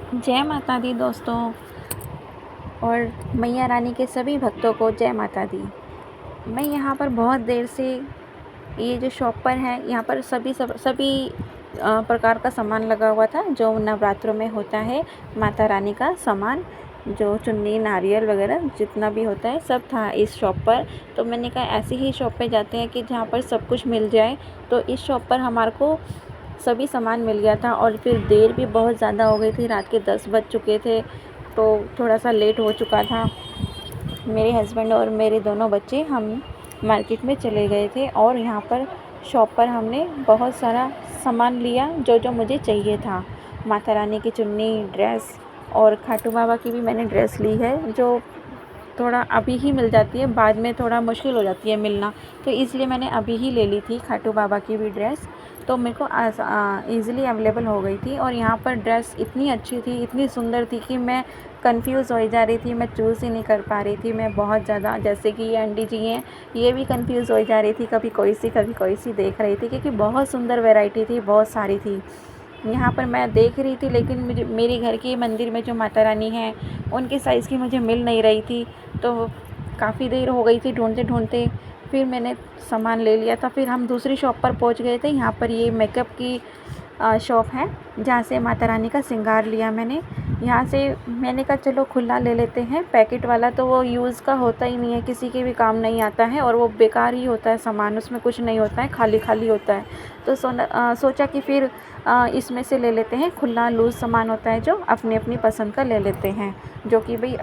जय माता दी दोस्तों, और मैया रानी के सभी भक्तों को जय माता दी। मैं यहाँ पर बहुत देर से, ये जो शॉप पर है यहाँ पर सभी प्रकार का सामान लगा हुआ था जो नवरात्रों में होता है। माता रानी का सामान, जो चुन्नी नारियल वगैरह जितना भी होता है सब था इस शॉप पर। तो मैंने कहा ऐसी ही शॉप पे जाते हैं कि जहाँ पर सब कुछ मिल जाए। तो इस शॉप पर हमारे को सभी सामान मिल गया था, और फिर देर भी बहुत ज़्यादा हो गई थी, रात के 10 बज चुके थे, तो थोड़ा सा लेट हो चुका था। मेरे हस्बैंड और मेरे दोनों बच्चे हम मार्केट में चले गए थे, और यहाँ पर शॉप पर हमने बहुत सारा सामान लिया जो जो मुझे चाहिए था। माता रानी की चुन्नी, ड्रेस, और खाटू बाबा की भी मैंने ड्रेस ली है, जो थोड़ा अभी ही मिल जाती है, बाद में थोड़ा मुश्किल हो जाती है मिलना, तो इसलिए मैंने अभी ही ले ली थी खाटू बाबा की भी ड्रेस। तो मेरे को ईज़िली अवेलेबल हो गई थी, और यहाँ पर ड्रेस इतनी अच्छी थी, इतनी सुंदर थी कि मैं कंफ्यूज हो जा रही थी, मैं चूज़ ही नहीं कर पा रही थी। मैं बहुत ज़्यादा, जैसे कि ये आंटी जी हैं, ये भी कंफ्यूज हो जा रही थी, कभी कोई सी देख रही थी, क्योंकि बहुत सुंदर वैरायटी थी, बहुत सारी थी। यहाँ पर मैं देख रही थी, लेकिन मुझे मेरे घर के मंदिर में जो माता रानी है उनके साइज़ की मुझे मिल नहीं रही थी, तो काफ़ी देर हो गई थी ढूंढते ढूंढते। फिर मैंने सामान ले लिया था, फिर हम दूसरी शॉप पर पहुंच गए थे। यहाँ पर ये मेकअप की शॉप है, जहाँ से माता रानी का श्रृंगार लिया मैंने। यहाँ से मैंने कहा चलो खुला ले लेते हैं, पैकेट वाला तो वो यूज़ का होता ही नहीं है, किसी के भी काम नहीं आता है, और वो बेकार ही होता है सामान, उसमें कुछ नहीं होता है, खाली खाली होता है। तो सोचा कि फिर इसमें से ले लेते हैं, खुला लूज़ सामान होता है जो अपनी अपनी पसंद का ले लेते हैं, जो कि भाई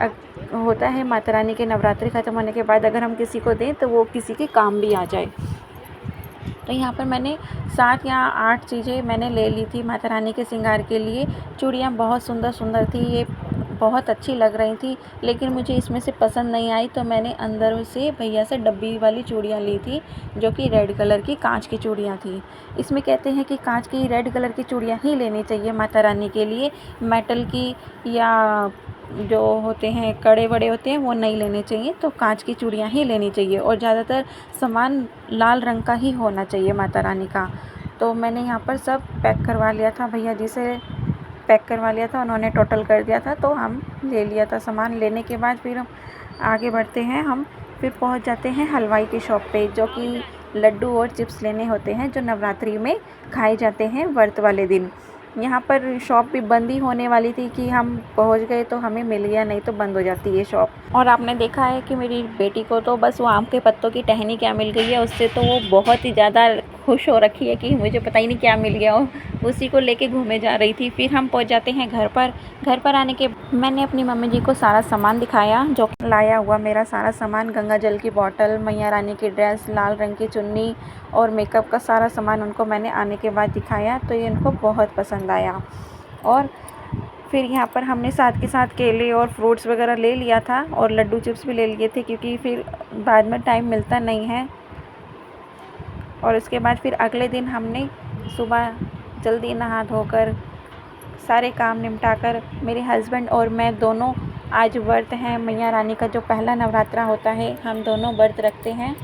होता है माता रानी के नवरात्रि ख़त्म होने के बाद अगर हम किसी को दें तो वो किसी के काम भी आ जाए। तो यहाँ पर मैंने 7 या 8 चीज़ें मैंने ले ली थी माता रानी के श्रृंगार के लिए। चूड़ियाँ बहुत सुंदर सुंदर थी, ये बहुत अच्छी लग रही थी, लेकिन मुझे इसमें से पसंद नहीं आई, तो मैंने अंदर से भैया से डब्बी वाली चूड़ियाँ ली थी, जो कि रेड कलर की कांच की चूड़ियाँ थी। इसमें कहते हैं कि कांच की रेड कलर की चूड़ियाँ ही लेनी चाहिए माता रानी के लिए, मेटल की या जो होते हैं कड़े बड़े होते हैं वो नहीं लेने चाहिए, तो कांच की चूड़ियाँ ही लेनी चाहिए, और ज़्यादातर सामान लाल रंग का ही होना चाहिए माता रानी का। तो मैंने यहाँ पर सब पैक करवा लिया था, भैया जी से पैक करवा लिया था, उन्होंने टोटल कर दिया था, तो हम ले लिया था सामान। लेने के बाद फिर हम आगे बढ़ते हैं, हम फिर पहुँच जाते हैं हलवाई की शॉप पे, जो कि लड्डू और चिप्स लेने होते हैं जो नवरात्रि में खाए जाते हैं व्रत वाले दिन। यहाँ पर शॉप भी बंद ही होने वाली थी कि हम पहुँच गए तो हमें मिल गया, नहीं तो बंद हो जाती है शॉप। और आपने देखा है कि मेरी बेटी को तो बस वो आम के पत्तों की टहनी क्या मिल गई है, उससे तो वो बहुत ही ज़्यादा खुश हो रखी है कि मुझे पता ही नहीं क्या मिल गया हो, उसी को लेके घूमे जा रही थी। फिर हम पहुँच जाते हैं घर पर। घर पर आने के मैंने अपनी मम्मी जी को सारा सामान दिखाया, जो लाया हुआ मेरा सारा सामान, गंगा जल की बॉटल, मैया रानी की ड्रेस, लाल रंग की चुन्नी और मेकअप का सारा सामान उनको मैंने आने के बाद दिखाया, तो ये उनको बहुत पसंद आया। और फिर यहाँ पर हमने साथ के साथ केले और फ्रूट्स वगैरह ले लिया था, और लड्डू चिप्स भी ले लिए थे, क्योंकि फिर बाद में टाइम मिलता नहीं है। और उसके बाद फिर अगले दिन हमने सुबह जल्दी नहा धोकर सारे काम निपटाकर, मेरे हस्बैंड और मैं दोनों आज व्रत हैं। मैया रानी का जो पहला नवरात्रा होता है, हम दोनों व्रत रखते हैं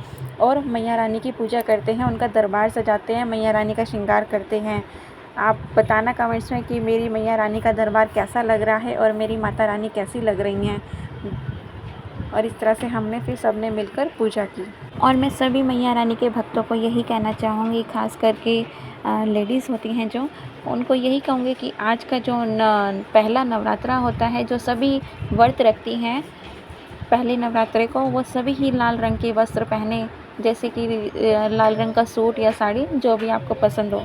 और मैया रानी की पूजा करते हैं, उनका दरबार सजाते हैं, मैया रानी का श्रृंगार करते हैं। आप बताना कमेंट्स में कि मेरी मैया रानी का दरबार कैसा लग रहा है और मेरी माता रानी कैसी लग रही हैं। और इस तरह से हमने फिर सब ने मिलकर पूजा की। और मैं सभी मैया रानी के भक्तों को यही कहना चाहूँगी, ख़ास करके लेडीज़ होती हैं जो, उनको यही कहूँगी कि आज का जो पहला नवरात्रा होता है, जो सभी व्रत रखती हैं पहले नवरात्रे को, वो सभी ही लाल रंग के वस्त्र पहने, जैसे कि लाल रंग का सूट या साड़ी, जो भी आपको पसंद हो।